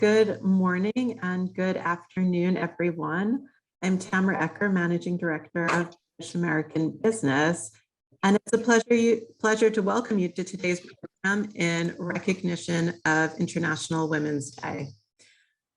Good morning and good afternoon, everyone. I'm Tamara Ecker, Managing Director of British American Business, and it's a pleasure to welcome you to today's program in recognition of International Women's Day.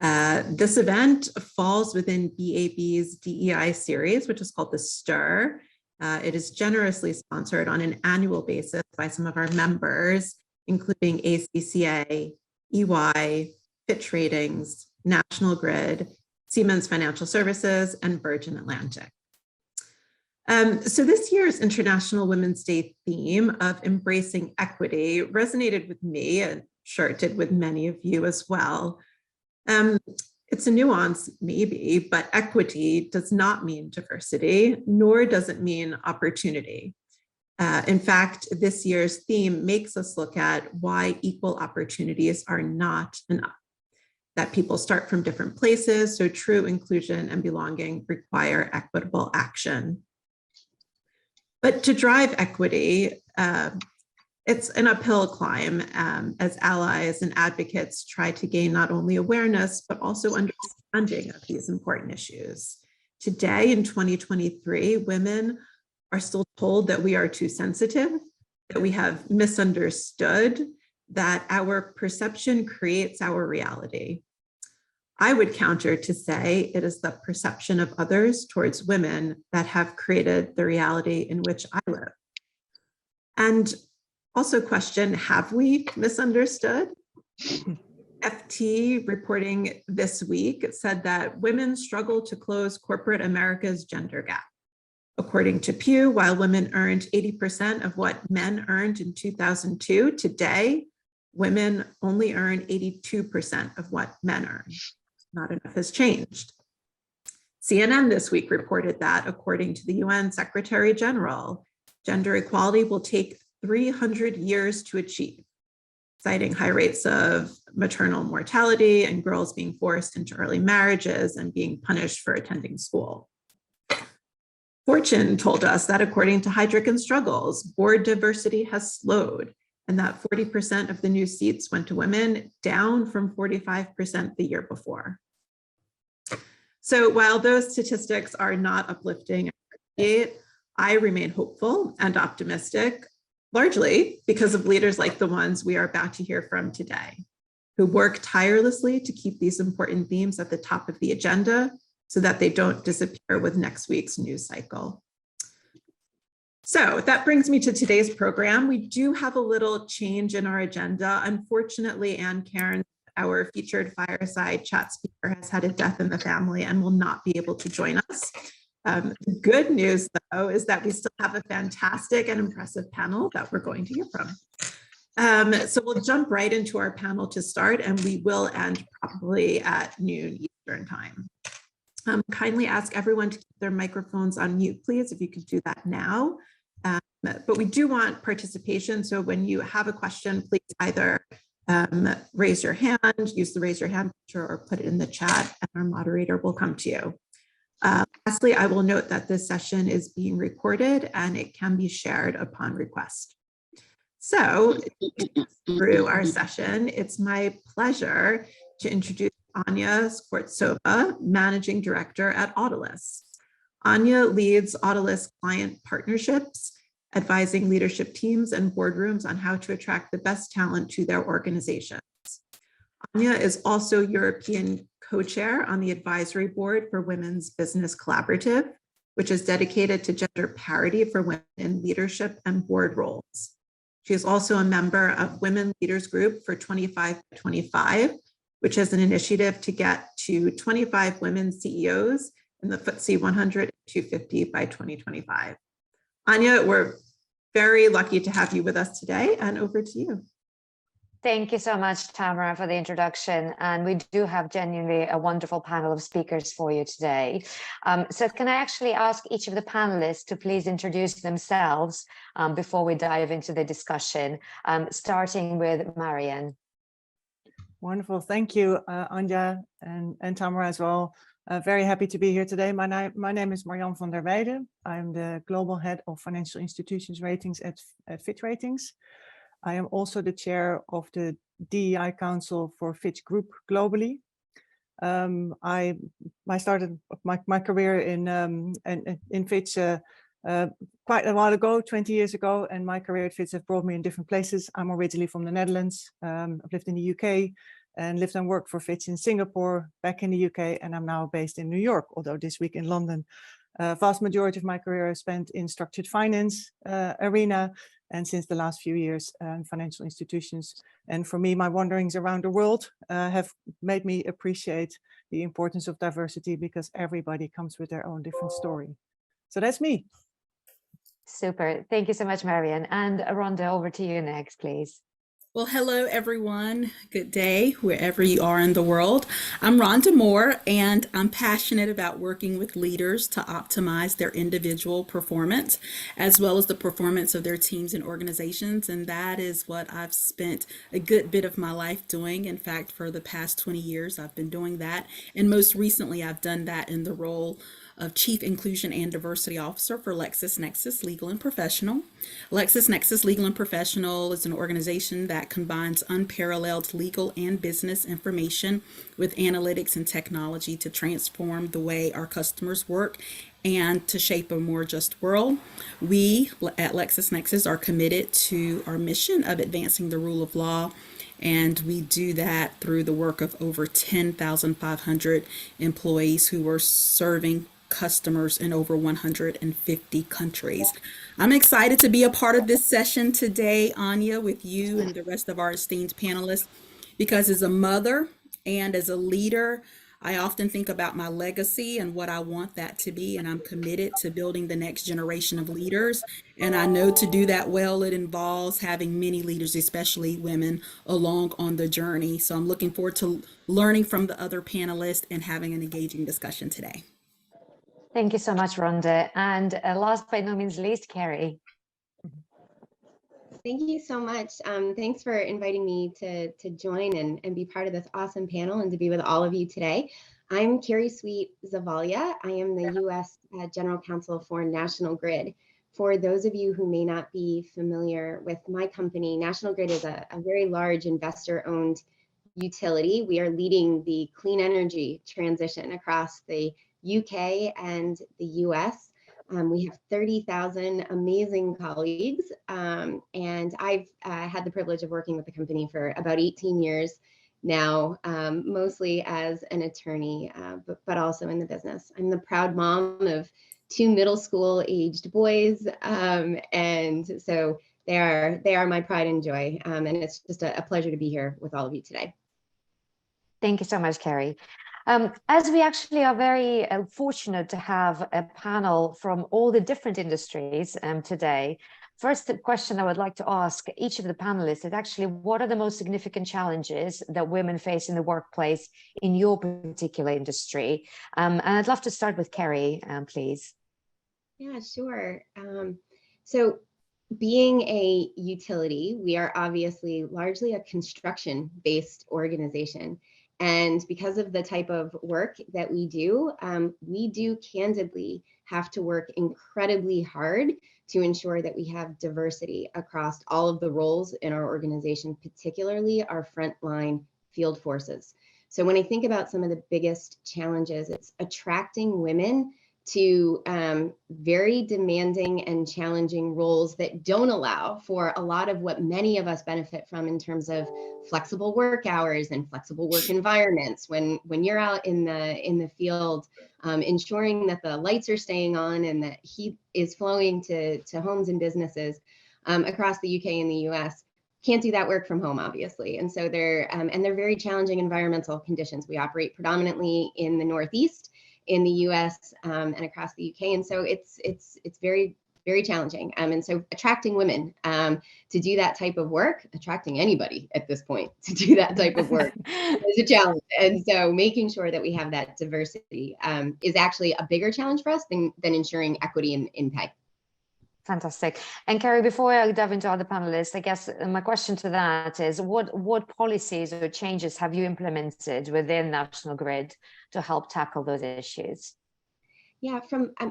This event falls within BAB's DEI series, which is called the STIR. It is generously sponsored on an annual basis by some of our members, including ACCA, EY, Fitch Ratings, National Grid, Siemens Financial Services, and Virgin Atlantic. So this year's International Women's Day theme of embracing equity resonated with me, and sure it did with many of you as well. It's a nuance, maybe, but equity does not mean diversity, nor does it mean opportunity. In fact, this year's theme makes us look at why equal opportunities are not enough, that people start from different places, so true inclusion and belonging require equitable action. But to drive equity, it's an uphill climb as allies and advocates try to gain not only awareness, but also understanding of these important issues. Today in 2023, women are still told that we are too sensitive, that we have misunderstood, that our perception creates our reality. I would counter to say it is the perception of others towards women that have created the reality in which I live. And also question, have we misunderstood? FT reporting this week said that women struggle to close corporate America's gender gap. According to Pew, while women earned 80% of what men earned in 2002, today, women only earn 82% of what men earn. Not enough has changed. CNN this week reported that, according to the UN Secretary General, gender equality will take 300 years to achieve, citing high rates of maternal mortality and girls being forced into early marriages and being punished for attending school. Fortune told us that according to Heidrick and Struggles, board diversity has slowed and that 40% of the new seats went to women, down from 45% the year before. So while those statistics are not uplifting, I remain hopeful and optimistic, largely because of leaders like the ones we are about to hear from today, who work tirelessly to keep these important themes at the top of the agenda so that they don't disappear with next week's news cycle. So that brings me to today's program. We do have a little change in our agenda. Unfortunately, Ann Cairns, our featured fireside chat speaker, has had a death in the family and will not be able to join us. The good news, though, is that we still have a fantastic and impressive panel that we're going to hear from. So we'll jump right into our panel to start, and we will end probably at noon Eastern time. Kindly ask everyone to keep their microphones on mute, please, if you could do that now. But we do want participation, so when you have a question, please either raise your hand, use the raise your hand feature, or put it in the chat, and our moderator will come to you. Lastly, I will note that this session is being recorded and it can be shared upon request. So through our session, it's my pleasure to introduce Anya Skvortsova, Managing Director at Autolus. Anya leads Autolus client partnerships, advising leadership teams and boardrooms on how to attract the best talent to their organizations. Anya is also European co-chair on the advisory board for Women's Business Collaborative, which is dedicated to gender parity for women in leadership and board roles. She is also a member of Women Leaders Group for 25x25, which is an initiative to get to 25 women CEOs in the FTSE 100 250 by 2025. Anya, we're very lucky to have you with us today, and over to you. Thank you so much, Tamara, for the introduction. And we do have genuinely a wonderful panel of speakers for you today. So can I actually ask each of the panelists to please introduce themselves before we dive into the discussion, starting with Marianne. Wonderful. Thank you, Anja and Tamara as well. Very happy to be here today. My name is Marianne van der Weijden. I'm the Global Head of Financial Institutions Ratings at Fitch Ratings. I am also the chair of the DEI counsel for Fitch Group globally. I started my career in Fitch quite a while ago, 20 years ago, and my career at Fitch have brought me in different places. I'm originally from the Netherlands. I've lived in the UK and lived and worked for Fitch in Singapore, back in the UK, and I'm now based in New York, although this week in London. Vast majority of my career I spent in structured finance arena, and since the last few years financial institutions. And for me, my wanderings around the world have made me appreciate the importance of diversity, because everybody comes with their own different story. So that's me. Super. Thank you so much, Marion. And Rhonda, over to you next, please. Well, hello, everyone. Good day, wherever you are in the world. I'm Rhonda Moore, and I'm passionate about working with leaders to optimize their individual performance, as well as the performance of their teams and organizations. And that is what I've spent a good bit of my life doing. In fact, for the past 20 years, I've been doing that. And most recently, I've done that in the role of Chief Inclusion and Diversity Officer for LexisNexis Legal and Professional. LexisNexis Legal and Professional is an organization that combines unparalleled legal and business information with analytics and technology to transform the way our customers work and to shape a more just world. We at LexisNexis are committed to our mission of advancing the rule of law, and we do that through the work of over 10,500 employees who are serving customers in over 150 countries. I'm excited to be a part of this session today, Anya, with you and the rest of our esteemed panelists, because as a mother and as a leader, I often think about my legacy and what I want that to be, and I'm committed to building the next generation of leaders. And I know to do that well, it involves having many leaders, especially women, along on the journey. So I'm looking forward to learning from the other panelists and having an engaging discussion today. Thank you so much, Rhonda. And last but no means least, Carrie. Thank you so much. Thanks for inviting me to join and be part of this awesome panel and to be with all of you today. I'm Carrie Sweet Zavalia. I am the U.S. General Counsel for National Grid. For those of you who may not be familiar with my company, National Grid is a very large investor-owned utility. We are leading the clean energy transition across the UK and the US. We have 30,000 amazing colleagues, and I've had the privilege of working with the company for about 18 years now, mostly as an attorney, but also in the business. I'm the proud mom of 2 middle school aged boys, and so they are my pride and joy, and it's just a pleasure to be here with all of you today. Thank you so much, Carrie. As we actually are very fortunate to have a panel from all the different industries today, first the question I would like to ask each of the panelists is actually, what are the most significant challenges that women face in the workplace in your particular industry? And I'd love to start with Carrie, please. Yeah, sure. So being a utility, we are obviously largely a construction-based organization. And because of the type of work that we do candidly have to work incredibly hard to ensure that we have diversity across all of the roles in our organization, particularly our frontline field forces. So when I think about some of the biggest challenges, it's attracting women to very demanding and challenging roles that don't allow for a lot of what many of us benefit from in terms of flexible work hours and flexible work environments. When you're out in the field, ensuring that the lights are staying on and that heat is flowing to homes and businesses across the UK and the US, can't do that work from home, obviously. And so they're very challenging environmental conditions. We operate predominantly in the Northeast, in the US and across the UK. And so it's very, very challenging. And so attracting women to do that type of work, attracting anybody at this point to do that type of work is a challenge. And so making sure that we have that diversity is actually a bigger challenge for us than ensuring equity in pay. Fantastic. And Carrie, before I dive into other panelists, I guess my question to that is, what policies or changes have you implemented within National Grid to help tackle those issues? Yeah,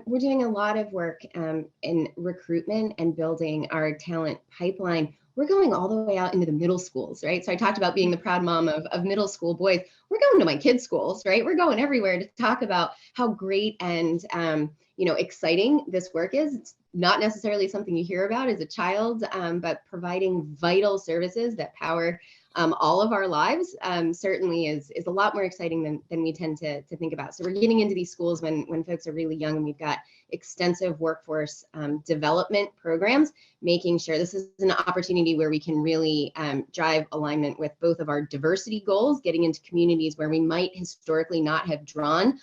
we're doing a lot of work in recruitment and building our talent pipeline. we're going all the way out into the middle schools, right? So I talked about being the proud mom of middle school boys. We're going to my kids' schools, right? We're going everywhere to talk about how great and exciting this work is. It's not necessarily something you hear about as a child, but providing vital services that power all of our lives certainly is a lot more exciting than we tend to think about. So we're getting into these schools when folks are really young, and we've got extensive workforce development programs, making sure this is an opportunity where we can really drive alignment with both of our diversity goals, getting into communities where we might historically not have drawn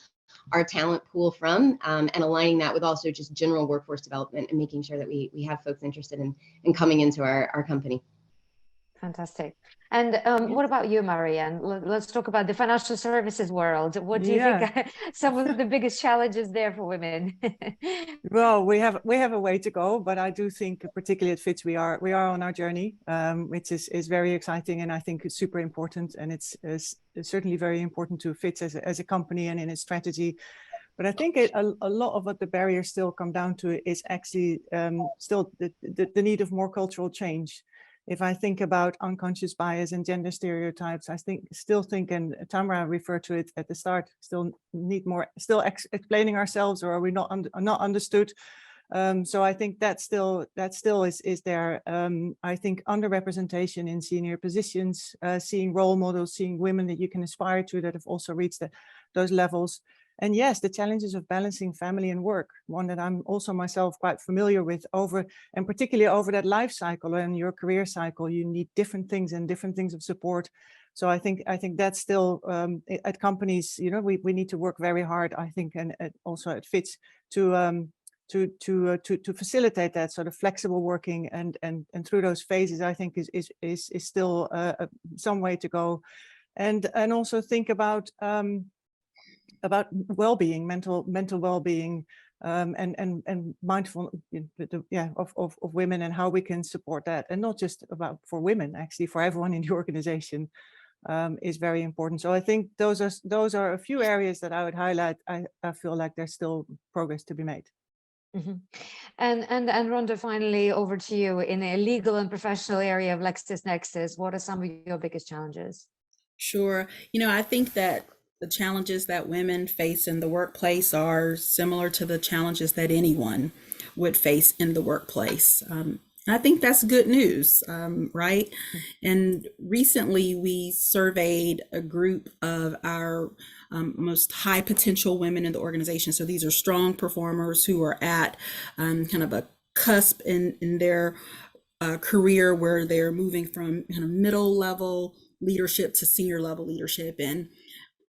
our talent pool from, and aligning that with also just general workforce development and making sure that we have folks interested in coming into our company. Fantastic. And what about you, Marianne? Let's talk about the financial services world. What do you think are some of the biggest challenges there for women? Well, we have a way to go, but I do think, particularly at Fitch, we are on our journey, which is very exciting, and I think it's super important, and it's certainly very important to Fitch as a company and in its strategy. But I think a lot of what the barriers still come down to is actually still the need of more cultural change. If I think about unconscious bias and gender stereotypes, I still think, and Tamara referred to it at the start, still need more, explaining ourselves, or are we not understood? So I think that still is there. I think underrepresentation in senior positions, seeing role models, seeing women that you can aspire to that have also reached those levels. And yes, the challenges of balancing family and work, one that I'm also myself quite familiar with, and particularly over that life cycle and your career cycle, you need different things and different things of support. So I think that's still at companies, we need to work very hard, I think, and also at Fitch to facilitate that sort of flexible working, and through those phases, I think is still some way to go, and also think about well-being, mental well-being, and mindful of women, and how we can support that, and not just for women, actually for everyone in the organization, is very important. So I think those are a few areas that I would highlight. I feel like there's still progress to be made. Mm-hmm. And Rhonda, finally over to you. In a legal and professional area of LexisNexis, what are some of your biggest challenges? Sure. I think that the challenges that women face in the workplace are similar to the challenges that anyone would face in the workplace. I think that's good news, right? And recently we surveyed a group of our most high potential women in the organization. So these are strong performers who are at kind of a cusp in their career, where they're moving from kind of middle level leadership to senior level leadership. And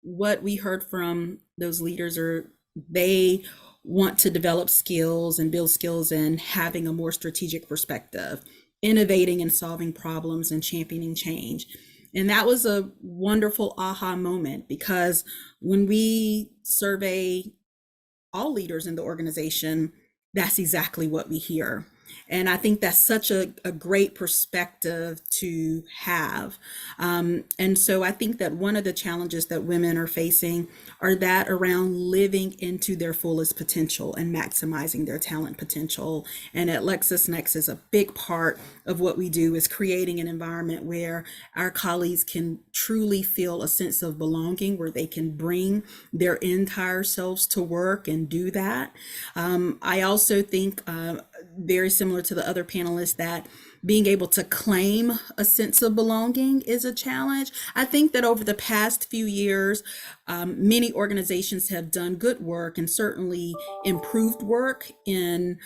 what we heard from those leaders are they want to develop skills and build skills in having a more strategic perspective, innovating and solving problems, and championing change. And that was a wonderful aha moment, because when we survey all leaders in the organization, that's exactly what we hear. And I think that's such a great perspective to have. And so I think that one of the challenges that women are facing are that around living into their fullest potential and maximizing their talent potential. And at LexisNexis, a big part of what we do is creating an environment where our colleagues can truly feel a sense of belonging, where they can bring their entire selves to work and do that. I also think very similar to the other panelists, that being able to claim a sense of belonging is a challenge. I think that over the past few years, many organizations have done good work, and certainly improved work in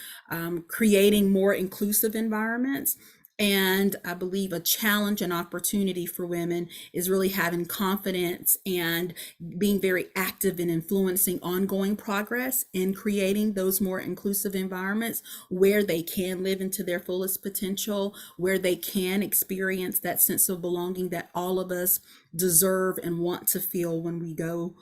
creating more inclusive environments. And I believe a challenge and opportunity for women is really having confidence and being very active in influencing ongoing progress in creating those more inclusive environments where they can live into their fullest potential, where they can experience that sense of belonging that all of us deserve and want to feel when we go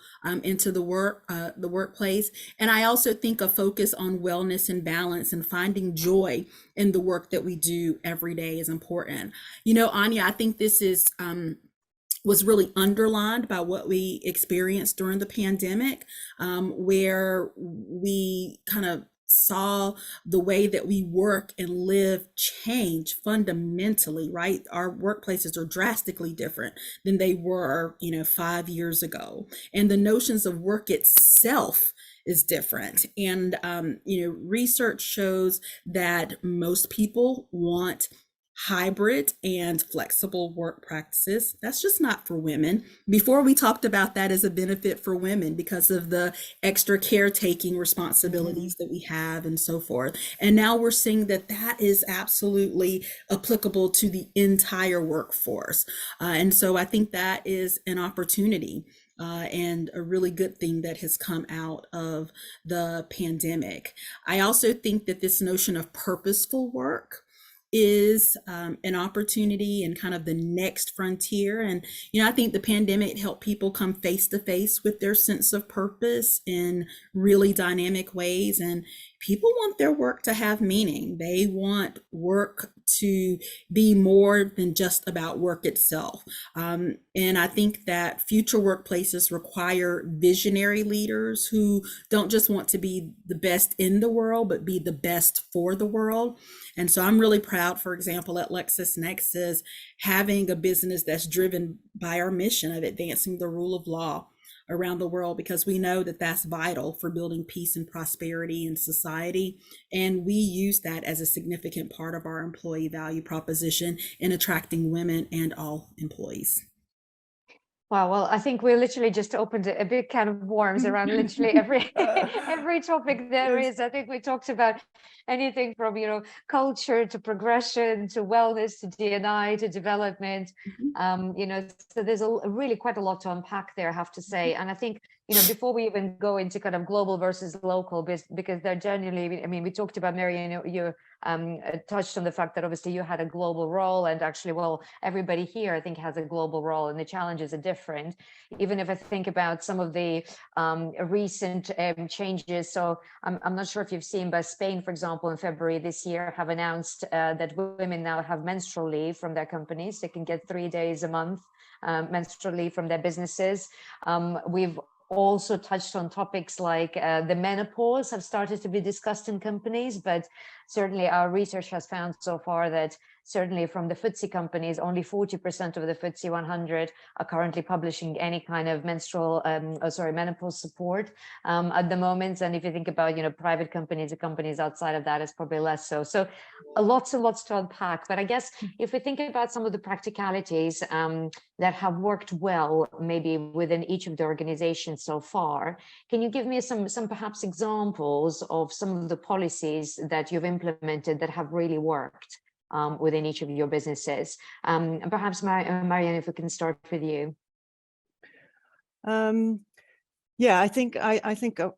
into the workplace. And I also think a focus on wellness and balance and finding joy in the work that we do every day is important. Anya, I think this is was really underlined by what we experienced during the pandemic, where we kind of saw the way that we work and live change fundamentally, right? Our workplaces are drastically different than they were, 5 years ago. And the notions of work itself is different. And, research shows that most people want hybrid and flexible work practices. That's just not for women. Before, we talked about that as a benefit for women because of the extra caretaking responsibilities that we have and so forth. And now we're seeing that that is absolutely applicable to the entire workforce. And so I think that is an opportunity. And a really good thing that has come out of the pandemic. I also think that this notion of purposeful work is an opportunity and kind of the next frontier. And, I think the pandemic helped people come face to face with their sense of purpose in really dynamic ways. And people want their work to have meaning. They want work to be more than just about work itself. And I think that future workplaces require visionary leaders who don't just want to be the best in the world, but be the best for the world. And so I'm really proud, for example, at LexisNexis, having a business that's driven by our mission of advancing the rule of law around the world, because we know that that's vital for building peace and prosperity in society. And we use that as a significant part of our employee value proposition in attracting women and all employees. Wow, well, I think we literally just opened a big can of worms around literally every every topic there is. I think we talked about anything from, culture to progression to wellness to D&I to development. So there's really quite a lot to unpack there, I have to say. And I think, before we even go into kind of global versus local, because they're genuinely, we talked about, Marian, you touched on the fact that obviously you had a global role, and actually, well, everybody here I think has a global role, and the challenges are different. Even if I think about some of the recent changes, so I'm not sure if you've seen, but Spain, for example, in February this year have announced that women now have menstrual leave from their companies. They can get 3 days a month menstrual leave from their businesses. We've also touched on topics like the menopause have started to be discussed in companies, but certainly our research has found so far that certainly from the FTSE companies, only 40% of the FTSE 100 are currently publishing any kind of menopause support at the moment. And if you think about, private companies, the companies outside of that is probably less so. So lots and lots to unpack. But I guess if we think about some of the practicalities that have worked well, maybe within each of the organizations so far, can you give me some perhaps examples of some of the policies that you've implemented that have really worked within each of your businesses? And perhaps Marian, if we can start with you. Yeah, I think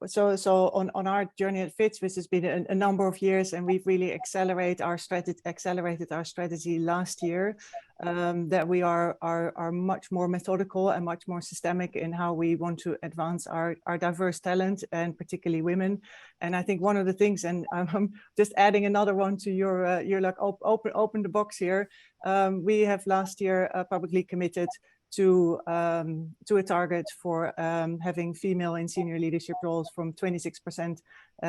so on our journey at Fitch, which has been a number of years, and we've really accelerated our strategy last year, that we are much more methodical and much more systemic in how we want to advance our diverse talent, and particularly women. And I think one of the things, and I'm just adding another one to your like open the box here. We have last year publicly committed to a target for having female in senior leadership roles from 26%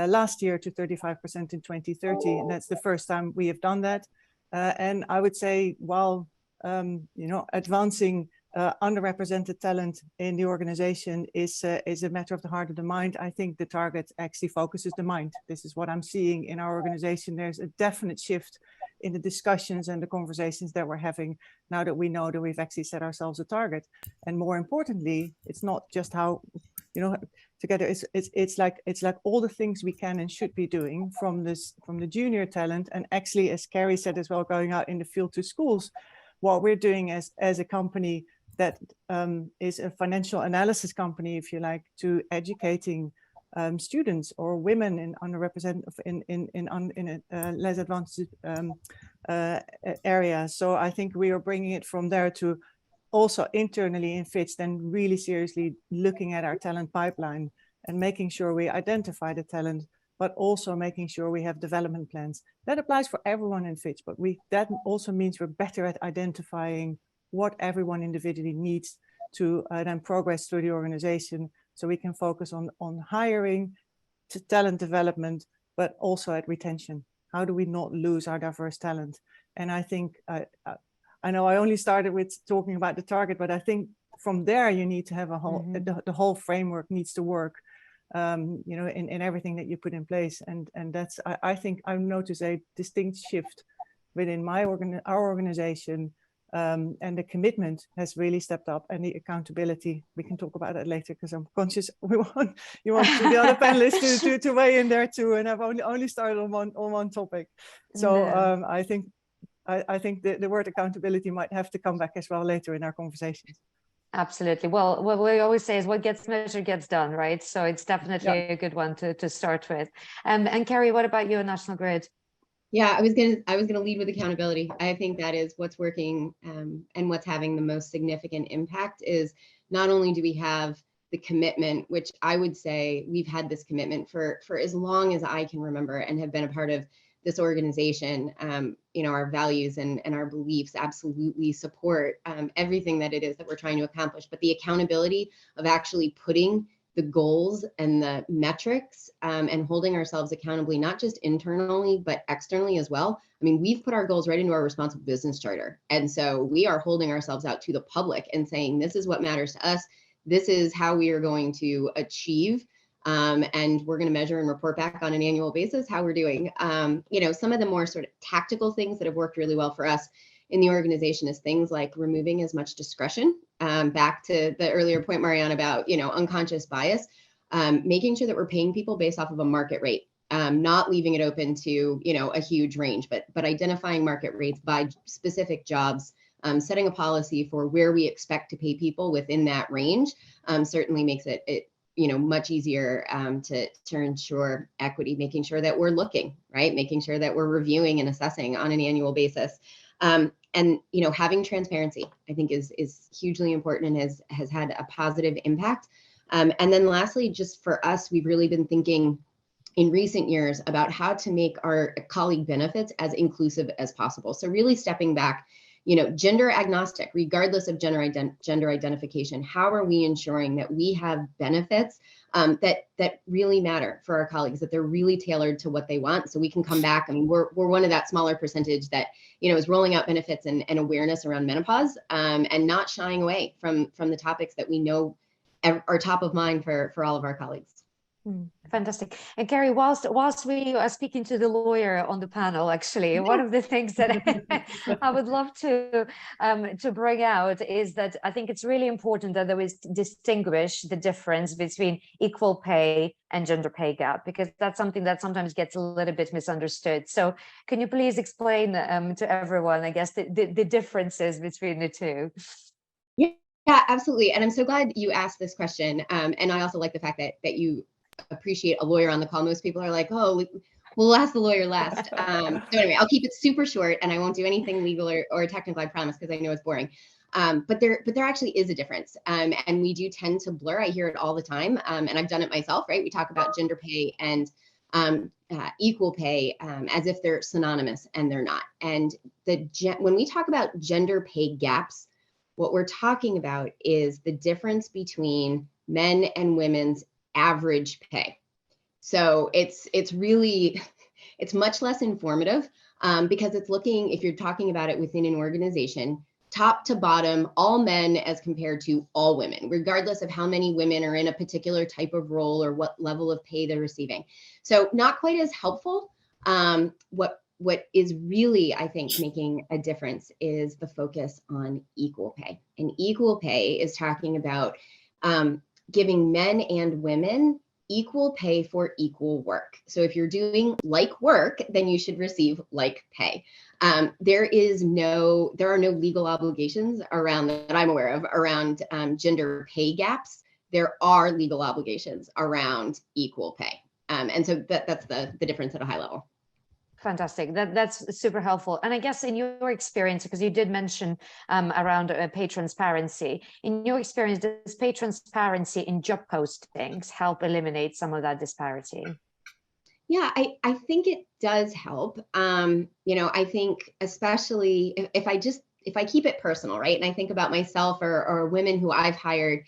last year to 35% in 2030. And that's the first time we have done that. And I would say, while advancing underrepresented talent in the organization is a matter of the heart of the mind, I think the target actually focuses the mind. This is what I'm seeing in our organization. There's a definite shift in the discussions and the conversations that we're having now that we know that we've actually set ourselves a target. And more importantly, it's not just how, together, it's like all the things we can and should be doing from the junior talent, and actually, as Carrie said as well, going out in the field to schools. What we're doing as a company that is a financial analysis company, if you like, to educating students or women in underrepresented in less advanced areas. So I think we are bringing it from there to also internally in Fitch, then really seriously looking at our talent pipeline and making sure we identify the talent, but also making sure we have development plans. That applies for everyone in Fitch, but that also means we're better at identifying what everyone individually needs to then progress through the organization, so we can focus on hiring, to talent development, but also at retention. How do we not lose our diverse talent? And I think, I know I only started with talking about the target, but I think from there you need to have a whole, the whole framework needs to work, you know, in everything that you put in place. And that's, I think I've noticed a distinct shift within our organization, and the commitment has really stepped up, and the accountability. We can talk about that later, because I'm conscious you want the other panelists to weigh in there too, and I've only started on one topic. So No. I think the word accountability might have to come back as well later in our conversations. Absolutely. Well, what we always say is what gets measured gets done, right? So it's definitely a good one to start with. And Carrie, what about you on National Grid? Yeah, I was gonna lead with accountability. I think that is what's working, and what's having the most significant impact is not only do we have the commitment, which I would say we've had this commitment for as long as I can remember and have been a part of this organization. You know, our values and our beliefs absolutely support everything that it is that we're trying to accomplish, but the accountability of actually putting the goals and the metrics, and holding ourselves accountably, not just internally, but externally as well. I mean, we've put our goals right into our responsible business charter. And so we are holding ourselves out to the public and saying, this is what matters to us. This is how we are going to achieve. And we're going to measure and report back on an annual basis how we're doing. You know, some of the more sort of tactical things that have worked really well for us in the organization is things like removing as much discretion. Back to the earlier point, Marianne, about, you know, unconscious bias, making sure that we're paying people based off of a market rate, not leaving it open to, you know, a huge range, but identifying market rates by specific jobs, setting a policy for where we expect to pay people within that range, certainly makes it you know, much easier to ensure equity, making sure that we're looking, right, making sure that we're reviewing and assessing on an annual basis. And, you know, having transparency, I think is hugely important and has had a positive impact. And then lastly, just for us, we've really been thinking in recent years about how to make our colleague benefits as inclusive as possible. So really stepping back, you know, gender agnostic, regardless of gender identification, how are we ensuring that we have benefits that really matter for our colleagues, that they're really tailored to what they want, so we can come back. I mean, we're one of that smaller percentage that, you know, is rolling out benefits and awareness around menopause, and not shying away from the topics that we know are top of mind for all of our colleagues. Fantastic. And Carrie, whilst we are speaking to the lawyer on the panel, actually, one of the things that I would love to bring out is that I think it's really important that we distinguish the difference between equal pay and gender pay gap, because that's something that sometimes gets a little bit misunderstood. So can you please explain to everyone, I guess, the differences between the two? Yeah, absolutely. And I'm so glad you asked this question. And I also like the fact that you appreciate a lawyer on the call. Most people are like, oh, we'll ask the lawyer last. So anyway, I'll keep it super short, and I won't do anything legal or technical, I promise, because I know it's boring. But there actually is a difference. And we do tend to blur. I hear it all the time. And I've done it myself, right? We talk about gender pay and equal pay as if they're synonymous, and they're not. And when we talk about gender pay gaps, what we're talking about is the difference between men and women's average pay. So it's really, it's much less informative because it's looking, if you're talking about it within an organization, top to bottom, all men as compared to all women, regardless of how many women are in a particular type of role or what level of pay they're receiving. So not quite as helpful. What is really, I think, making a difference is the focus on equal pay. And equal pay is talking about giving men and women equal pay for equal work. So if you're doing like work, then you should receive like pay. There are no legal obligations around that I'm aware of around gender pay gaps. There are legal obligations around equal pay. And so that's the difference at a high level. Fantastic. That's super helpful. And I guess in your experience, because you did mention around pay transparency, in your experience, does pay transparency in job postings help eliminate some of that disparity? Yeah, I think it does help. You know, I think especially if I keep it personal, right? And I think about myself or women who I've hired,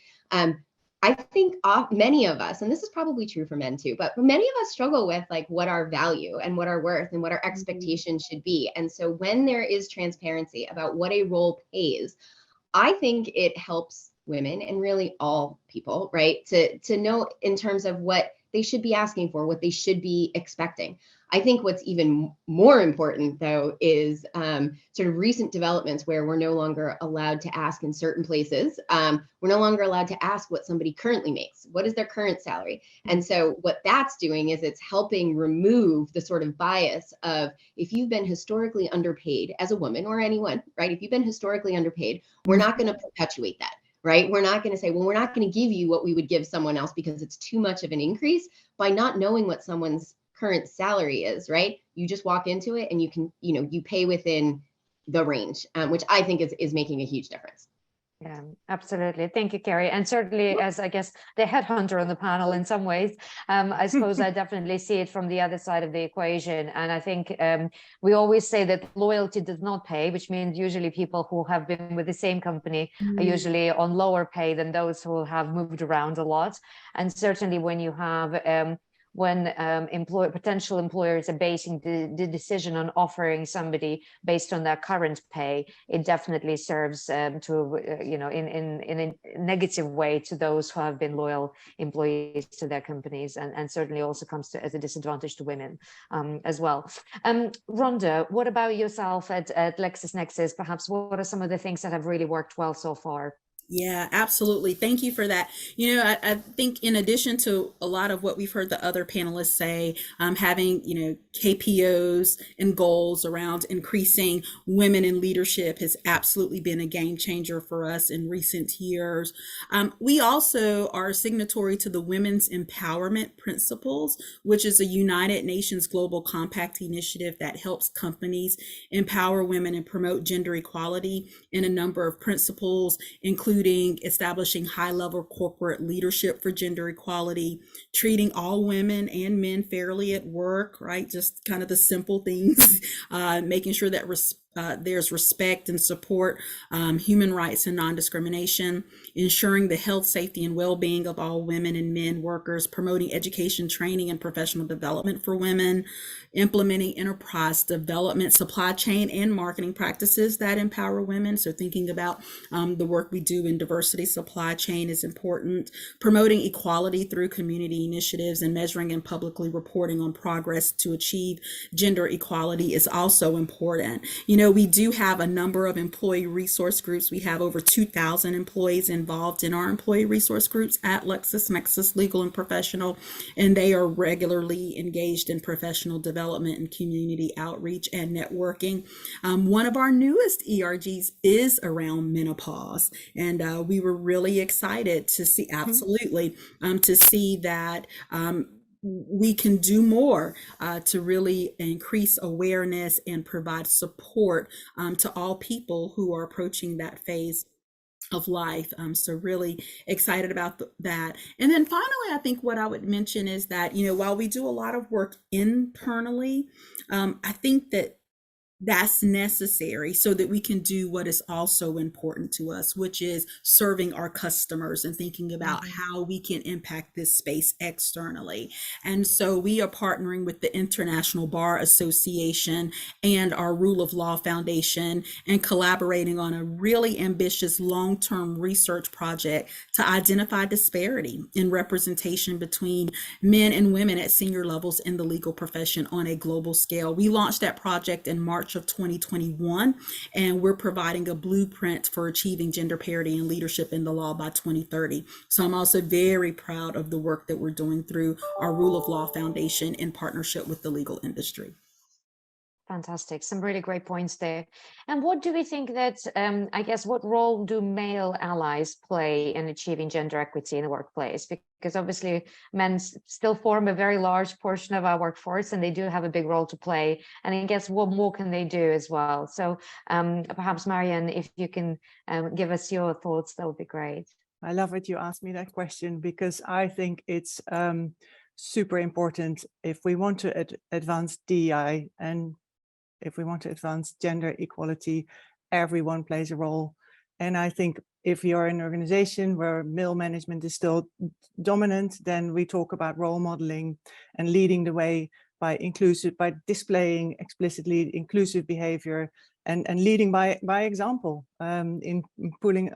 I think many of us, and this is probably true for men too, but many of us struggle with like what our value and what our worth and what our expectations should be. And so when there is transparency about what a role pays, I think it helps women and really all people, right? To know in terms of what they should be asking for, what they should be expecting. I think what's even more important, though, is sort of recent developments where we're no longer allowed to ask in certain places. We're no longer allowed to ask what somebody currently makes. What is their current salary? And so what that's doing is it's helping remove the sort of bias of if you've been historically underpaid as a woman or anyone, right? If you've been historically underpaid, we're not going to perpetuate that. Right? We're not going to say, well, we're not going to give you what we would give someone else because it's too much of an increase. By not knowing what someone's current salary is, right? You just walk into it and you can, you pay within the range, which I think is making a huge difference. Yeah, absolutely. Thank you, Carrie. And certainly, as I guess the headhunter on the panel in some ways, I suppose I definitely see it from the other side of the equation. And I think we always say that loyalty does not pay, which means usually people who have been with the same company are usually on lower pay than those who have moved around a lot. And certainly when you have when potential employers are basing the decision on offering somebody based on their current pay, it definitely serves to, in a negative way to those who have been loyal employees to their companies, and certainly also comes as a disadvantage to women as well. Rhonda, what about yourself at LexisNexis? Perhaps what are some of the things that have really worked well so far? Yeah, absolutely. Thank you for that. I think in addition to a lot of what we've heard the other panelists say, having, KPOs and goals around increasing women in leadership has absolutely been a game changer for us in recent years. We also are signatory to the Women's Empowerment Principles, which is a United Nations Global Compact initiative that helps companies empower women and promote gender equality in a number of principles, including establishing high-level corporate leadership for gender equality, treating all women and men fairly at work, right? Just kind of the simple things, making sure that there's respect and support, human rights and non-discrimination, ensuring the health, safety, and well-being of all women and men workers, promoting education, training, and professional development for women, implementing enterprise development, supply chain, and marketing practices that empower women. So thinking about the work we do in diversity supply chain is important, promoting equality through community initiatives, and measuring and publicly reporting on progress to achieve gender equality is also important. We do have a number of employee resource groups. We have over 2,000 employees involved in our employee resource groups at LexisNexis Legal and Professional, and they are regularly engaged in professional development and community outreach and networking. One of our newest ERGs is around menopause, and we were really excited to see, absolutely, to see that we can do more to really increase awareness and provide support to all people who are approaching that phase of life. So really excited about that. And then finally, I think what I would mention is that, while we do a lot of work internally, I think that that's necessary so that we can do what is also important to us, which is serving our customers and thinking about how we can impact this space externally. And so we are partnering with the International Bar Association and our Rule of Law Foundation and collaborating on a really ambitious long-term research project to identify disparity in representation between men and women at senior levels in the legal profession on a global scale. We launched that project in March of 2021, and we're providing a blueprint for achieving gender parity and leadership in the law by 2030. So I'm also very proud of the work that we're doing through our Rule of Law Foundation in partnership with the legal industry. Fantastic. Some really great points there. And what do we think that, I guess, what role do male allies play in achieving gender equity in the workplace? Because obviously men still form a very large portion of our workforce, and they do have a big role to play. And I guess what more can they do as well? So perhaps Marianne, if you can give us your thoughts, that would be great. I love it you asked me that question, because I think it's super important if we want to advance DEI and if we want to advance gender equality. Everyone plays a role, And I think if you're in an organization where male management is still dominant, then we talk about role modeling and leading the way by displaying explicitly inclusive behavior and leading by example, in pulling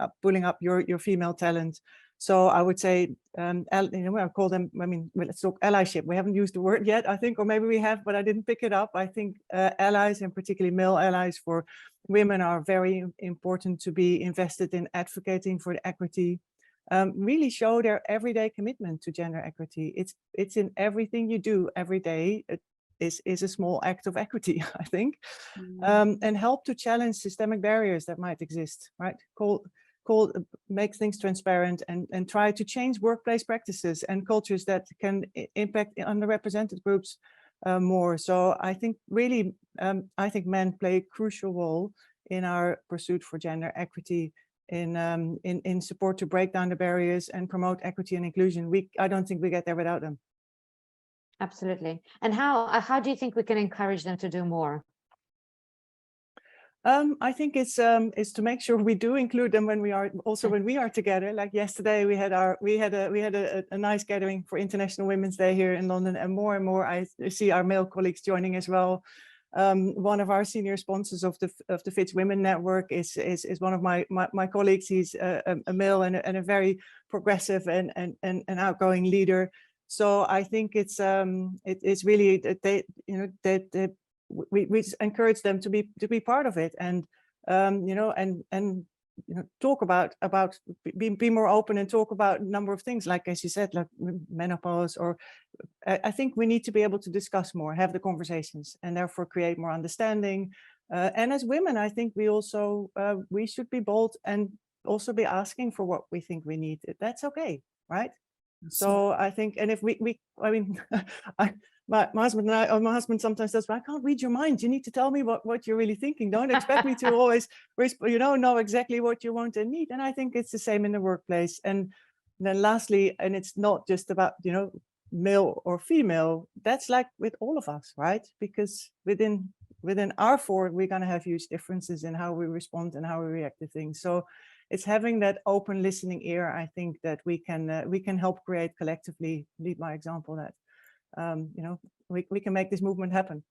up your female talent. So I would say, I call them, let's talk allyship. We haven't used the word yet, I think, or maybe we have, but I didn't pick it up. I think allies, and particularly male allies for women, are very important to be invested in advocating for the equity. Really show their everyday commitment to gender equity. It's in everything you do every day. It is a small act of equity, I think, and help to challenge systemic barriers that might exist, right? Make things transparent and try to change workplace practices and cultures that can impact underrepresented groups more. So I think really, I think men play a crucial role in our pursuit for gender equity, in support to break down the barriers and promote equity and inclusion. I don't think we get there without them. Absolutely. And how do you think we can encourage them to do more? I think it's to make sure we do include them when we are together. Like yesterday, we had a nice gathering for International Women's Day here in London, and more I see our male colleagues joining as well. One of our senior sponsors of the Fitch Women Network is one of my colleagues. He's a male and a very progressive and outgoing leader. So I think it's really that we encourage them to be part of it, and talk about be more open and talk about a number of things, like, as you said, like menopause, or I think we need to be able to discuss more, have the conversations, and therefore create more understanding. And as women, I think we should be bold and also be asking for what we think we need. That's okay, right? So I think, and if my husband and I, or my husband sometimes says, I can't read your mind. You need to tell me what you're really thinking. Don't expect me to always, know exactly what you want and need. And I think it's the same in the workplace. And then lastly, and it's not just about, male or female, that's like with all of us, right? Because within our four, we're going to have huge differences in how we respond and how we react to things. So it's having that open listening ear. I think that we can help create collectively, lead by example, that we can make this movement happen.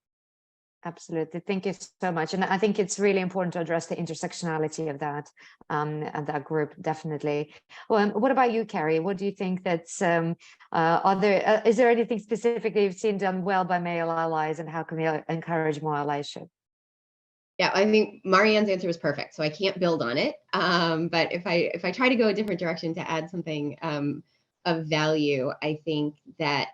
Absolutely. Thank you so much. And I think it's really important to address the intersectionality of that and that group, definitely. Well, what about you, Carrie? What do you think that's, is there anything specifically you've seen done well by male allies, and how can we encourage more allyship? Yeah, I think Marianne's answer was perfect, so I can't build on it. But if I try to go a different direction to add something of value, I think that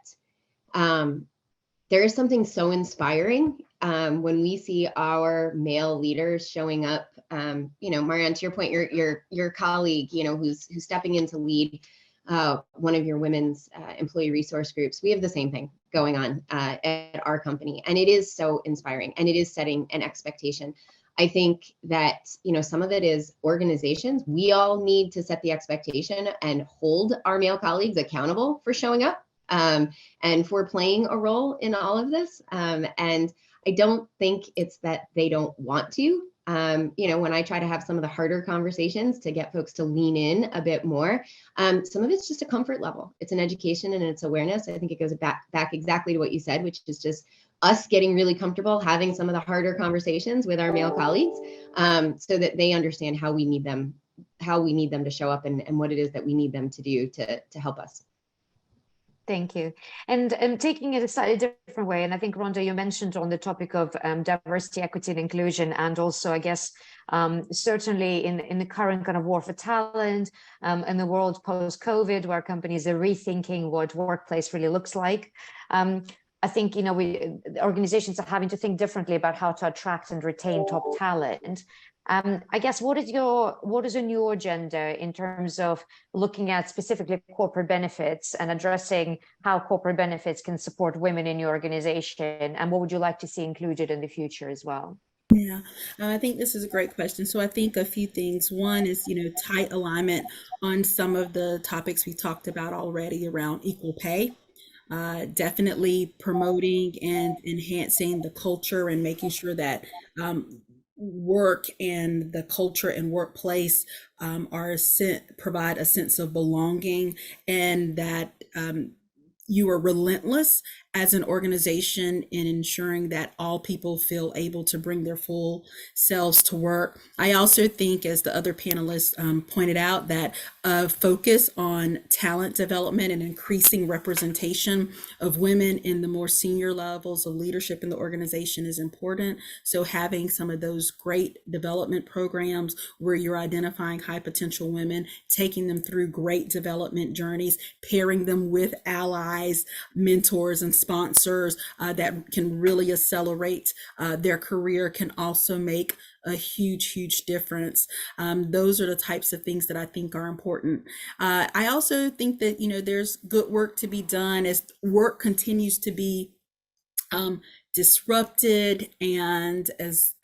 there is something so inspiring when we see our male leaders showing up. Marianne, to your point, your colleague, who's stepping in to lead one of your women's employee resource groups. We have the same thing going on at our company, and it is so inspiring, and it is setting an expectation. I think that some of it is organizations. We all need to set the expectation and hold our male colleagues accountable for showing up and for playing a role in all of this. And I don't think it's that they don't want to. When I try to have some of the harder conversations to get folks to lean in a bit more, some of it's just a comfort level. It's an education and it's awareness. I think it goes back exactly to what you said, which is just us getting really comfortable having some of the harder conversations with our male colleagues, so that they understand how we need them to show up, and what it is that we need them to do to help us. Thank you. And taking it a slightly different way, and I think, Rhonda, you mentioned on the topic of diversity, equity, and inclusion, and also, I guess, certainly in the current kind of war for talent, in the world post-COVID, where companies are rethinking what workplace really looks like. I think, organizations are having to think differently about how to attract and retain top talent. I guess, what is on your agenda in terms of looking at specifically corporate benefits and addressing how corporate benefits can support women in your organization? And what would you like to see included in the future as well? Yeah, I think this is a great question. So I think a few things. One is, tight alignment on some of the topics we talked about already around equal pay. Definitely promoting and enhancing the culture and making sure that work and the culture and workplace provide a sense of belonging, and that you are relentless as an organization in ensuring that all people feel able to bring their full selves to work. I also think, as the other panelists pointed out, that a focus on talent development and increasing representation of women in the more senior levels of leadership in the organization is important. So having some of those great development programs where you're identifying high potential women, taking them through great development journeys, pairing them with allies, mentors, and sponsors that can really accelerate their career can also make a huge difference. Those are the types of things that I think are important. I also think that, there's good work to be done as work continues to be disrupted, and as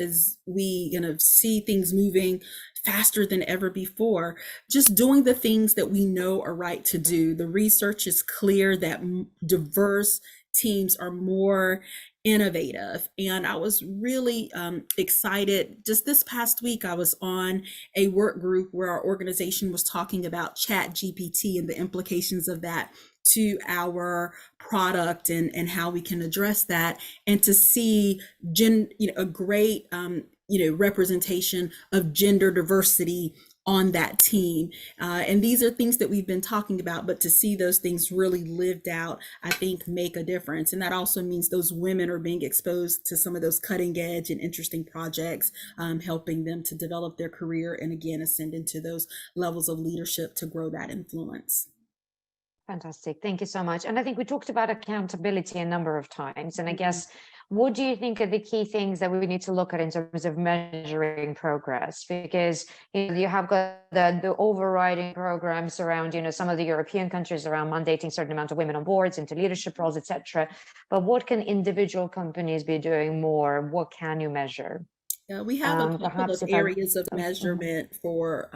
we see things moving faster than ever before, just doing the things that we know are right to do. The research is clear that diverse teams are more innovative. And I was really excited. Just this past week, I was on a work group where our organization was talking about ChatGPT and the implications of that to our product and how we can address that, and to see a great representation of gender diversity on that team. And these are things that we've been talking about, but to see those things really lived out, I think make a difference. And that also means those women are being exposed to some of those cutting edge and interesting projects, helping them to develop their career and again, ascend into those levels of leadership to grow that influence. Fantastic. Thank you so much. And I think we talked about accountability a number of times. And I guess, what do you think are the key things that we need to look at in terms of measuring progress? Because you have got the overriding programs around, some of the European countries around mandating certain amount of women on boards into leadership roles, etc. But what can individual companies be doing more? What can you measure? Yeah, we have a couple of areas of Mm-hmm. measurement for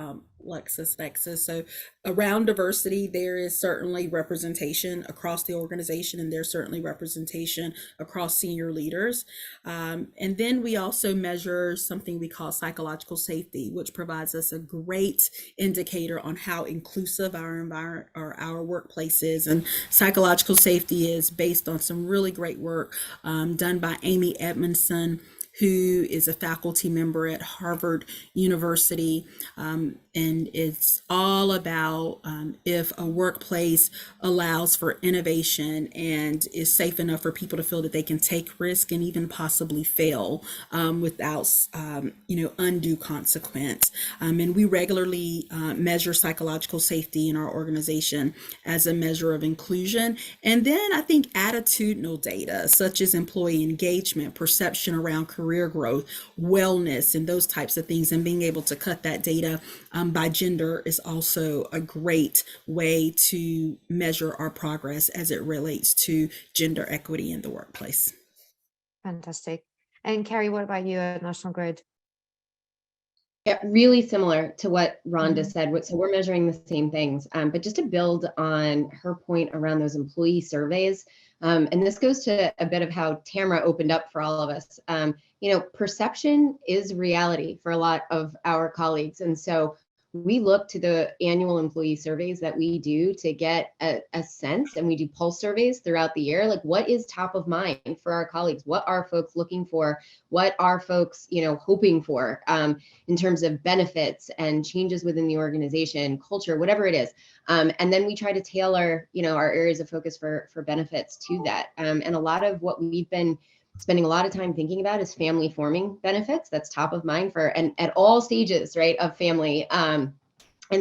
LexisNexis. So around diversity, there is certainly representation across the organization, and there's certainly representation across senior leaders. And then we also measure something we call psychological safety, which provides us a great indicator on how inclusive our environment or our workplace is. And psychological safety is based on some really great work done by Amy Edmondson, who is a faculty member at Harvard University. And it's all about if a workplace allows for innovation and is safe enough for people to feel that they can take risk and even possibly fail without undue consequence. And we regularly measure psychological safety in our organization as a measure of inclusion. And then I think attitudinal data, such as employee engagement, perception around career growth, wellness, and those types of things, and being able to cut that data by gender is also a great way to measure our progress as it relates to gender equity in the workplace. Fantastic. And Carrie, what about you at National Grid? Yeah, really similar to what Rhonda said. So we're measuring the same things, but just to build on her point around those employee surveys, and this goes to a bit of how Tamara opened up for all of us. Perception is reality for a lot of our colleagues. And so we look to the annual employee surveys that we do to get a sense, and we do pulse surveys throughout the year. Like, what is top of mind for our colleagues? What are folks looking for? What are folks, hoping for in terms of benefits and changes within the organization, culture, whatever it is. And then we try to tailor, our areas of focus for benefits to that. And a lot of what we've been spending a lot of time thinking about is family forming benefits. That's top of mind and at all stages, right, of family. And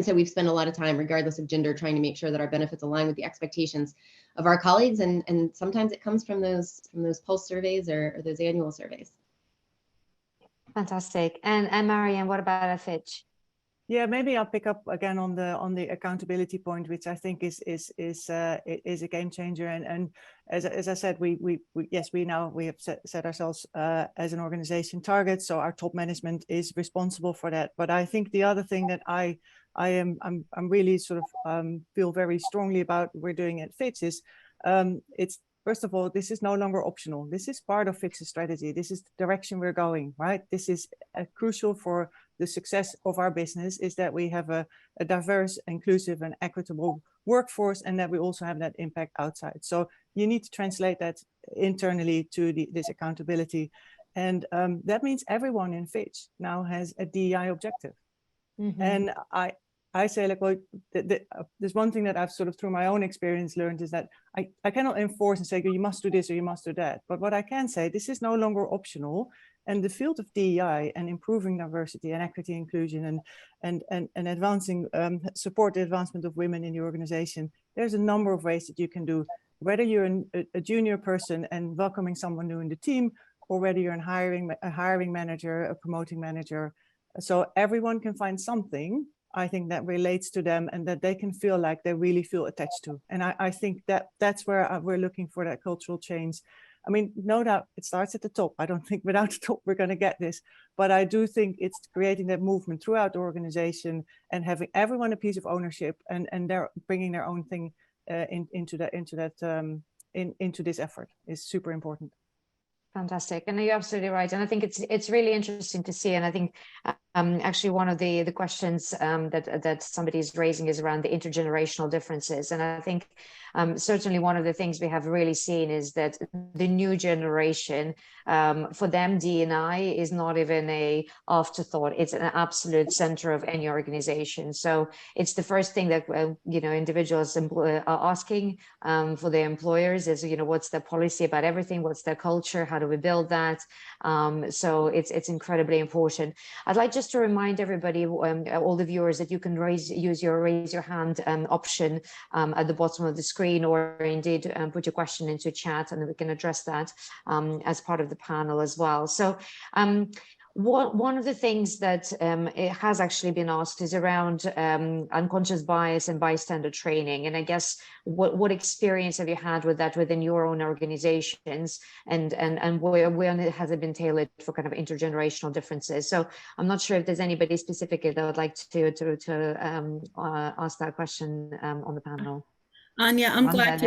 so we've spent a lot of time, regardless of gender, trying to make sure that our benefits align with the expectations of our colleagues. And sometimes it comes from those pulse surveys or those annual surveys. Fantastic. And Marianne, what about at Fitch? Yeah, maybe I'll pick up again on the accountability point, which I think is a game changer. And as I said, we have set ourselves as an organization targets, so our top management is responsible for that. But I think the other thing that I'm really sort of feel very strongly about we're doing at Fitch is it's first of all, this is no longer optional. This is part of Fitch's strategy. This is the direction we're going, right? This is crucial for the success of our business, is that we have a diverse, inclusive and equitable workforce, and that we also have that impact outside. So you need to translate that internally to this accountability. And that means everyone in Fitch now has a DEI objective. Mhm. And I say, like, well, there's one thing that I've sort of through my own experience learned is that I cannot enforce and say, you must do this or you must do that. But what I can say, this is no longer optional. And the field of DEI and improving diversity and equity inclusion and advancing, support the advancement of women in the organization, there's a number of ways that you can do, whether you're a junior person and welcoming someone new in the team, or whether you're a hiring manager, a promoting manager. So everyone can find something, I think, that relates to them and that they can feel like they really feel attached to. And I think that's where we're looking for that cultural change. I mean, no doubt it starts at the top. I don't think without the top we're going to get this, but I do think it's creating that movement throughout the organization and having everyone a piece of ownership, and they're bringing their own thing into this effort is super important. Fantastic, and you're absolutely right. And I think it's really interesting to see. And I think actually one of the questions that somebody is raising is around the intergenerational differences. And I think certainly one of the things we have really seen is that the new generation, for them, D&I is not even a afterthought. It's an absolute center of any organization. So it's the first thing that individuals are asking for their employers is, what's their policy about everything? What's their culture? How do we build that? So it's incredibly important. I'd like just to remind everybody, all the viewers, that you can use your raise your hand option at the bottom of the screen, or indeed put your question into chat, and we can address that as part of the panel as well. So one of the things that it has actually been asked is around unconscious bias and bystander training. And I guess what experience have you had with that within your own organizations, and where has it been tailored for kind of intergenerational differences? So I'm not sure if there's anybody specifically that would like to ask that question on the panel. Anya, I'm glad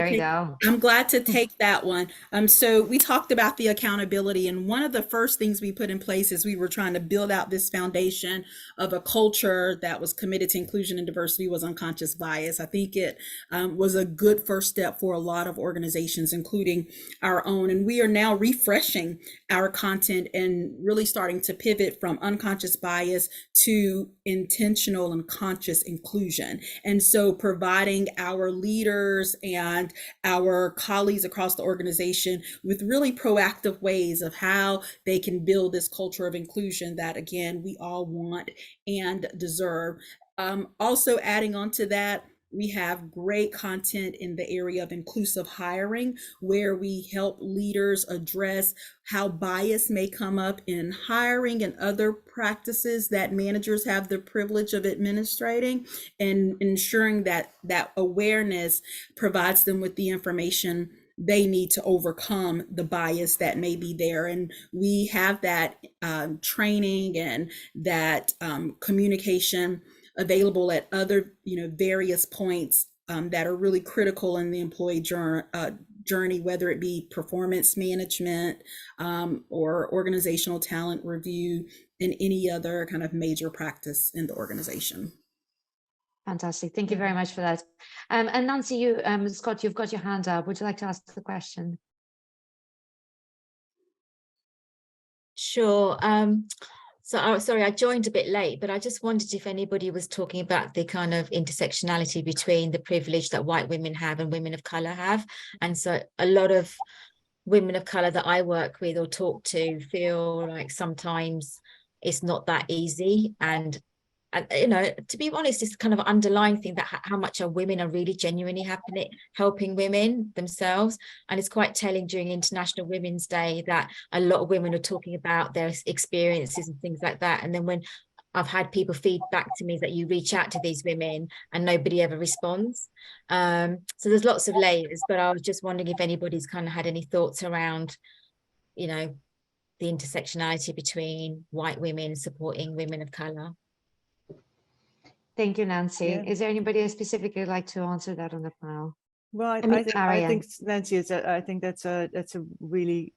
to take that one. So we talked about the accountability, and one of the first things we put in place is we were trying to build out this foundation of a culture that was committed to inclusion and diversity was unconscious bias. I think it was a good first step for a lot of organizations, including our own. And we are now refreshing our content and really starting to pivot from unconscious bias to intentional and conscious inclusion. And so providing our leaders and our colleagues across the organization with really proactive ways of how they can build this culture of inclusion that, again, we all want and deserve. Also adding on to that, we have great content in the area of inclusive hiring, where we help leaders address how bias may come up in hiring and other practices that managers have the privilege of administrating, and ensuring that that awareness provides them with the information they need to overcome the bias that may be there. And we have that training and that communication available at other various points that are really critical in the employee journey, whether it be performance management or organizational talent review, and any other kind of major practice in the organization. Fantastic. Thank you very much for that. And Nancy, Scott, you've got your hand up. Would you like to ask the question? Sure. So sorry, I joined a bit late, but I just wondered if anybody was talking about the kind of intersectionality between the privilege that white women have and women of color have. And so a lot of women of color that I work with or talk to feel like sometimes it's not that easy. And to be honest, it's kind of underlying thing that how much women are really genuinely helping women themselves. And it's quite telling during International Women's Day that a lot of women are talking about their experiences and things like that. And then when I've had people feed back to me that you reach out to these women and nobody ever responds. So there's lots of layers, but I was just wondering if anybody's kind of had any thoughts around, the intersectionality between white women supporting women of color. Thank you, Nancy. Yeah. Is there anybody specifically like to answer that on the panel? Well, I mean, I think Ariane. Nancy, I think that's a really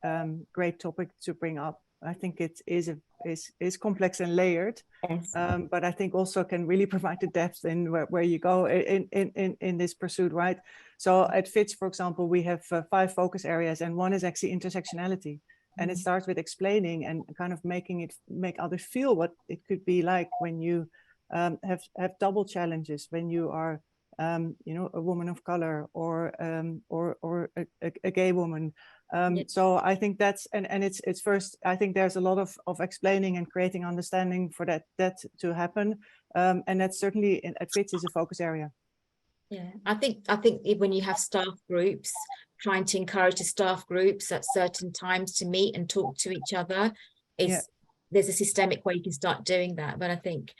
great topic to bring up. I think it is complex and layered, Yes. but I think also can really provide the depth in where you go in this pursuit, right? So at FITS, for example, we have 5 focus areas, and one is actually intersectionality, and it starts with explaining and kind of make others feel what it could be like when you have double challenges, when you are you know, a woman of color or a gay woman. So I think that's and it's first. I think there's a lot of explaining and creating understanding for that to happen, and that's certainly at FITS is a focus area. Yeah, I think when you have staff groups, trying to encourage the staff groups at certain times to meet and talk to each other, Yeah. there's a systemic way you can start doing that. But I think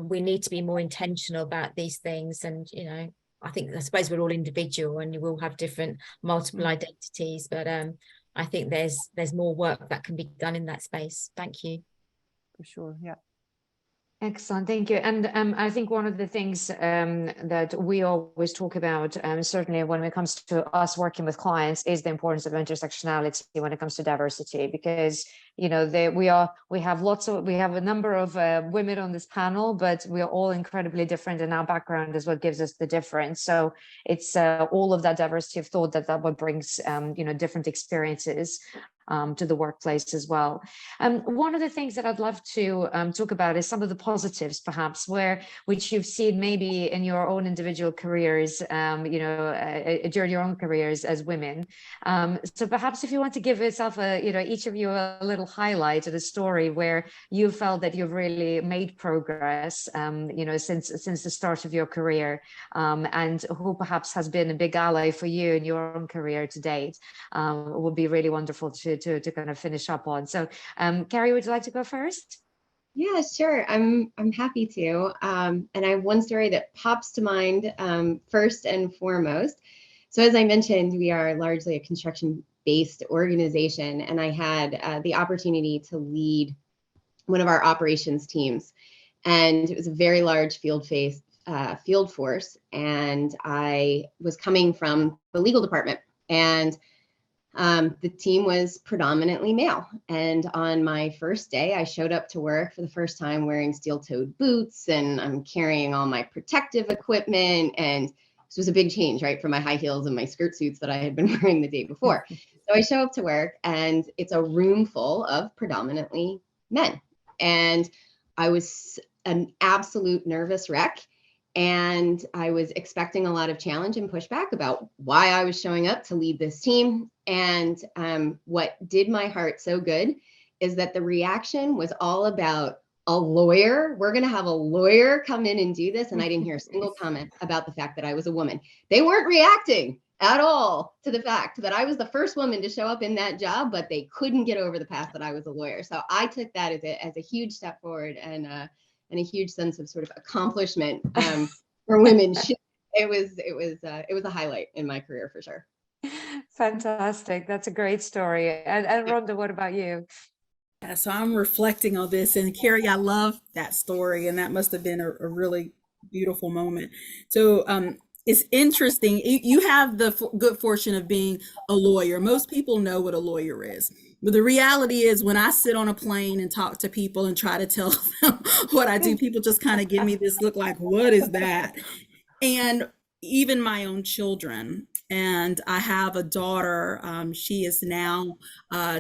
we need to be more intentional about these things. And, you know, I suppose we're all individual and you will have different multiple identities, but I think there's more work that can be done in that space. Thank you. For sure, yeah. Excellent, thank you. And I think one of the things that we always talk about, certainly when it comes to us working with clients, is the importance of intersectionality when it comes to diversity, because you know we have a number of women on this panel, but we are all incredibly different, and our background is what gives us the difference. So it's all of that diversity of thought that what brings you know, different experiences to the workplace as well. One of the things that I'd love to talk about is some of the positives, perhaps, which you've seen maybe in your own individual careers, you know, during your own careers as women. So perhaps if you want to give yourself you know, each of you a little highlight of the story where you felt that you've really made progress, you know, since the start of your career, and who perhaps has been a big ally for you in your own career to date, would be really wonderful to kind of finish up on. So Carrie, would you like to go first? Yeah, sure. I'm happy to. And I have one story that pops to mind first and foremost. So as I mentioned, we are largely a construction-based organization, and I had the opportunity to lead one of our operations teams, and it was a very large field force, and I was coming from the legal department, and the team was predominantly male. And on my first day, I showed up to work for the first time wearing steel-toed boots, and I'm carrying all my protective equipment. And this was a big change, right, from my high heels and my skirt suits that I had been wearing the day before. So I show up to work, and it's a room full of predominantly men. And I was an absolute nervous wreck. And I was expecting a lot of challenge and pushback about why I was showing up to lead this team. And what did my heart so good is that the reaction was all about a lawyer. We're going to have a lawyer come in and do this. And I didn't hear a single comment about the fact that I was a woman. They weren't reacting at all to the fact that I was the first woman to show up in that job, but they couldn't get over the past that I was a lawyer. So I took that as a huge step forward, and a huge sense of sort of accomplishment for women. It was a highlight in my career for sure. Fantastic. That's a great story. And Rhonda, what about you? Yeah, so I'm reflecting on this, and Carrie, I love that story, and that must have been a really beautiful moment. So it's interesting. You have the good fortune of being a lawyer. Most people know what a lawyer is. But the reality is, when I sit on a plane and talk to people and try to tell them what I do, people just kind of give me this look like, what is that? And even my own children. And I have a daughter, she is now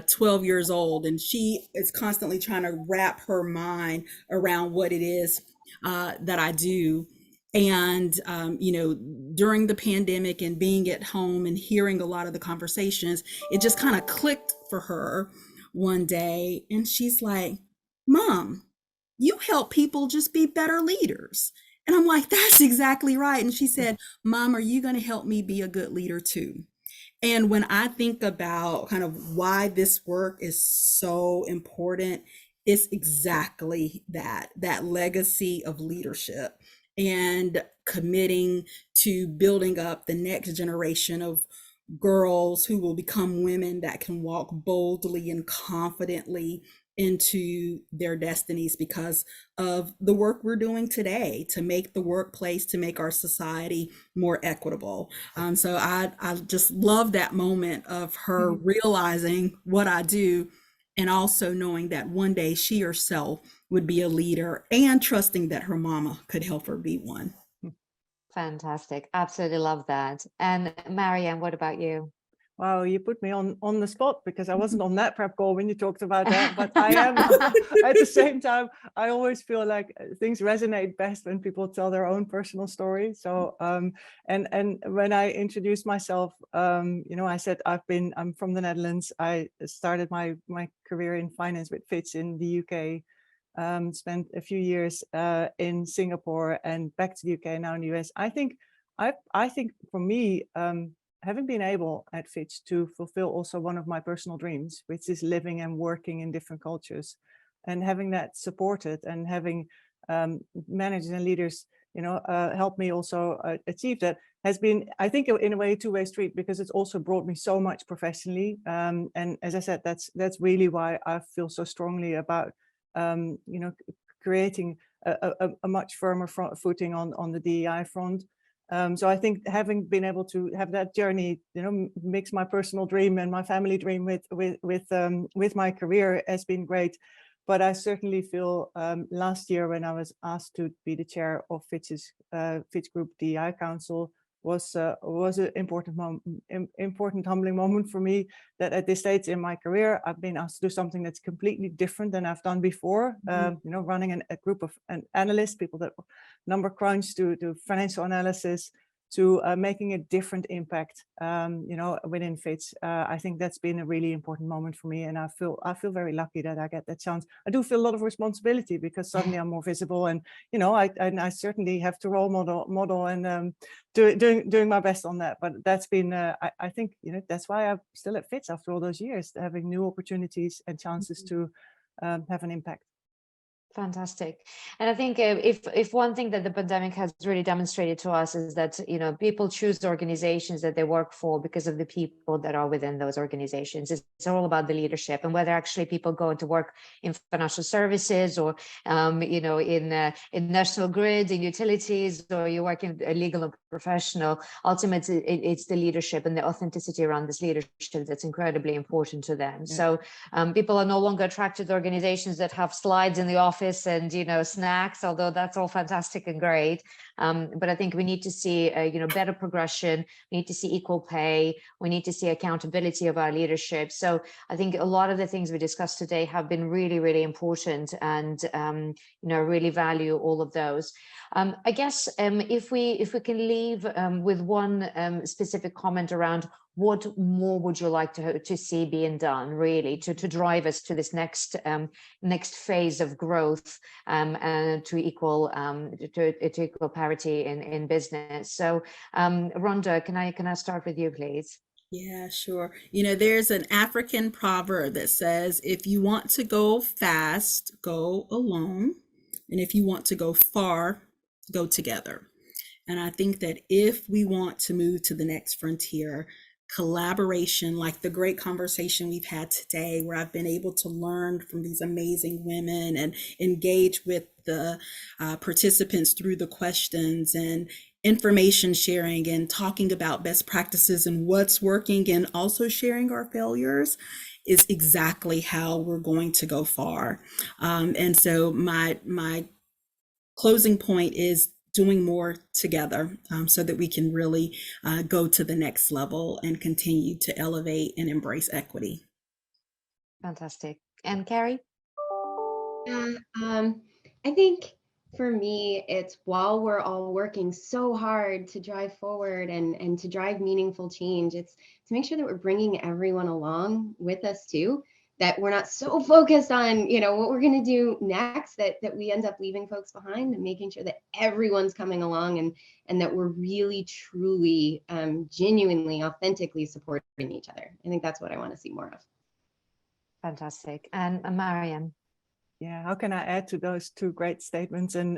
12 years old, and she is constantly trying to wrap her mind around what it is that I do. And, you know, during the pandemic and being at home and hearing a lot of the conversations, it just kind of clicked for her one day. And she's like, Mom, you help people just be better leaders. And I'm like, that's exactly right. And she said, Mom, are you going to help me be a good leader too? And when I think about kind of why this work is so important, it's exactly that legacy of leadership and committing to building up the next generation of girls who will become women that can walk boldly and confidently into their destinies because of the work we're doing today to make the workplace, to make our society more equitable. So I just love that moment of her realizing what I do, and also knowing that one day she herself would be a leader, and trusting that her mama could help her be one. Fantastic. Absolutely love that. And Marianne, what about you? Wow, you put me on the spot because I wasn't on that prep call when you talked about that, but I am at the same time. I always feel like things resonate best when people tell their own personal story. So and when I introduced myself, I said I'm from the Netherlands. I started my career in finance with Fitch in the UK. Spent a few years in Singapore and back to the UK, now in the US. I think for me, having been able at Fitch to fulfill also one of my personal dreams, which is living and working in different cultures, and having that supported, and having managers and leaders, help me also achieve that, has been, I think, in a way, a two-way street, because it's also brought me so much professionally. And as I said, that's really why I feel so strongly about creating a much firmer footing on the DEI front. So I think having been able to have that journey, mix my personal dream and my family dream with my career has been great. But I certainly feel last year, when I was asked to be the chair of Fitch Group DEI Council, was an important humbling moment for me, that at this stage in my career, I've been asked to do something that's completely different than I've done before. Running a group of analysts, people that number crunch, to financial analysis, to making a different impact, within Fitch. I think that's been a really important moment for me, and I feel very lucky that I get that chance. I do feel a lot of responsibility, because suddenly I'm more visible, and I certainly have to role model and doing my best on that. But that's been, I think, that's why I'm still at Fitch after all those years, having new opportunities and chances to have an impact. Fantastic. And I think if one thing that the pandemic has really demonstrated to us is that, people choose organizations that they work for because of the people that are within those organizations. It's all about the leadership, and whether actually people go into work in financial services, or, in national grid, in utilities, or you work in legal and professional. Ultimately, it's the leadership and the authenticity around this leadership that's incredibly important to them. Yeah. So people are no longer attracted to organizations that have slides in the office and snacks, although that's all fantastic and great. But I think we need to see better progression. We need to see equal pay. We need to see accountability of our leadership. So I think a lot of the things we discussed today have been really, really important, and really value all of those. I guess if we can leave with one specific comment around what more would you like to see being done, really, to drive us to this next phase of growth, and to equal parity in business. So Rhonda, can I start with you, please? Yeah, sure. There's an African proverb that says, if you want to go fast, go alone. And if you want to go far, go together. And I think that if we want to move to the next frontier, collaboration, like the great conversation we've had today, where I've been able to learn from these amazing women and engage with the participants through the questions, and information sharing, and talking about best practices and what's working, and also sharing our failures, is exactly how we're going to go far. And so my closing point is doing more together, so that we can really go to the next level and continue to elevate and embrace equity. Fantastic. And Carrie? I think for me, it's, while we're all working so hard to drive forward and to drive meaningful change, it's to make sure that we're bringing everyone along with us too, that we're not so focused on, what we're going to do next, that we end up leaving folks behind, and making sure that everyone's coming along, and that we're really, truly, genuinely, authentically supporting each other. I think that's what I want to see more of. Fantastic. And Marianne? Yeah, how can I add to those two great statements, and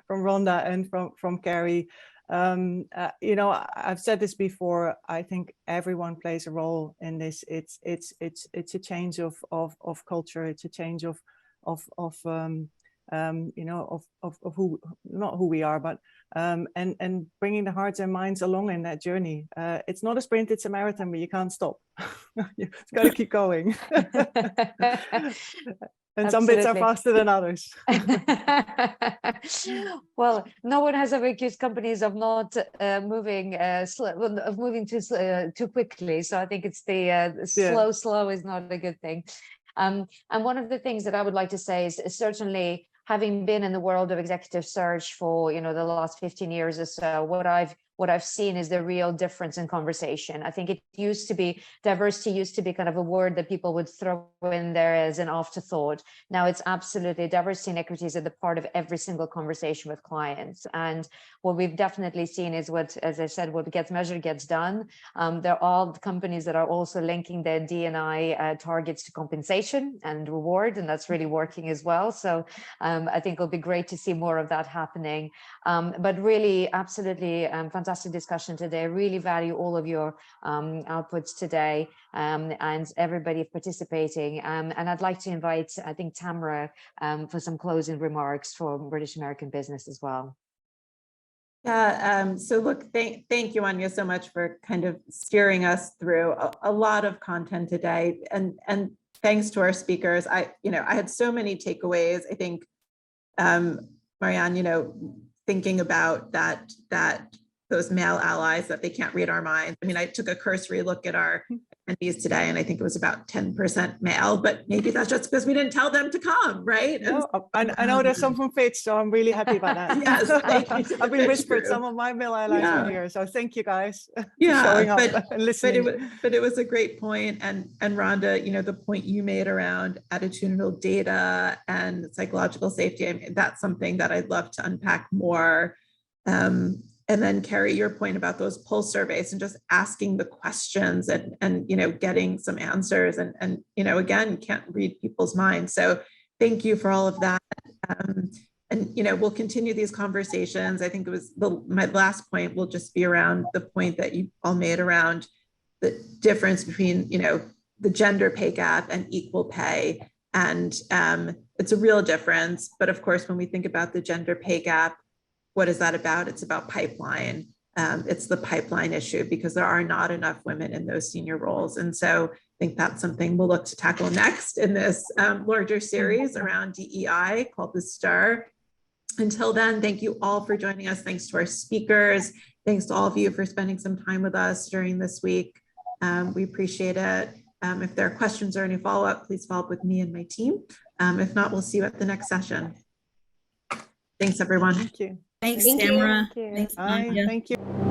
from Rhonda and from Carrie? You know, I've said this before. I think everyone plays a role in this. It's a change of culture. It's a change of you know, of who, not who we are, but and bringing the hearts and minds along in that journey. It's not a sprint, it's a marathon, but you can't stop. You've got to keep going. And some bits are Absolutely. faster than others. Well, no one has ever accused companies of not moving too quickly. So I think it's the slow is not a good thing. And one of the things that I would like to say is certainly, having been in the world of executive search for, you know, the last 15 years or so, what I've seen is the real difference in conversation. I think it used to be, diversity used to be kind of a word that people would throw in there as an afterthought. Now it's absolutely, diversity and equity is at the part of every single conversation with clients. And what we've definitely seen is what, as I said, what gets measured gets done. There are companies that are also linking their D&I targets to compensation and reward, and that's really working as well. So I think it'll be great to see more of that happening. But really, absolutely fantastic discussion today. I really value all of your outputs today and everybody participating. And I'd like to invite, I think, Tamara for some closing remarks for British American Business as well. Yeah, so look, thank you, Anya, so much for kind of steering us through a lot of content today. And thanks to our speakers. I had so many takeaways. I think, Marianne, you know, thinking about that those male allies, that they can't read our minds. I mean, I took a cursory look at our attendees today, and I think it was about 10% male, but maybe that's just because we didn't tell them to come, right? No, I know there's some from Fitch, so I'm really happy about that. Yes, thank you. I've been whispered True. some of my male allies Yeah. on here, so thank you guys for Yeah, showing up and listening. but it was a great point. And Rhonda, you know, the point you made around attitudinal data and psychological safety, I mean, that's something that I'd love to unpack more. And then Carrie, your point about those pulse surveys and just asking the questions and you know, getting some answers and you know, again, can't read people's minds. So thank you for all of that. And you know, we'll continue these conversations. I think it was my last point will just be around the point that you all made around the difference between, you know, the gender pay gap and equal pay. And it's a real difference. But of course, when we think about the gender pay gap, what is that about? It's about pipeline. It's the pipeline issue because there are not enough women in those senior roles. And so I think that's something we'll look to tackle next in this larger series around DEI called the STAR. Until then, thank you all for joining us. Thanks to our speakers. Thanks to all of you for spending some time with us during this week. We appreciate it. If there are questions or any follow-up, please follow up with me and my team. If not, we'll see you at the next session. Thanks, everyone. Thank you. Thanks, Thank you. Tamara. Thank you. Thanks, Bye. Anya. Thank you.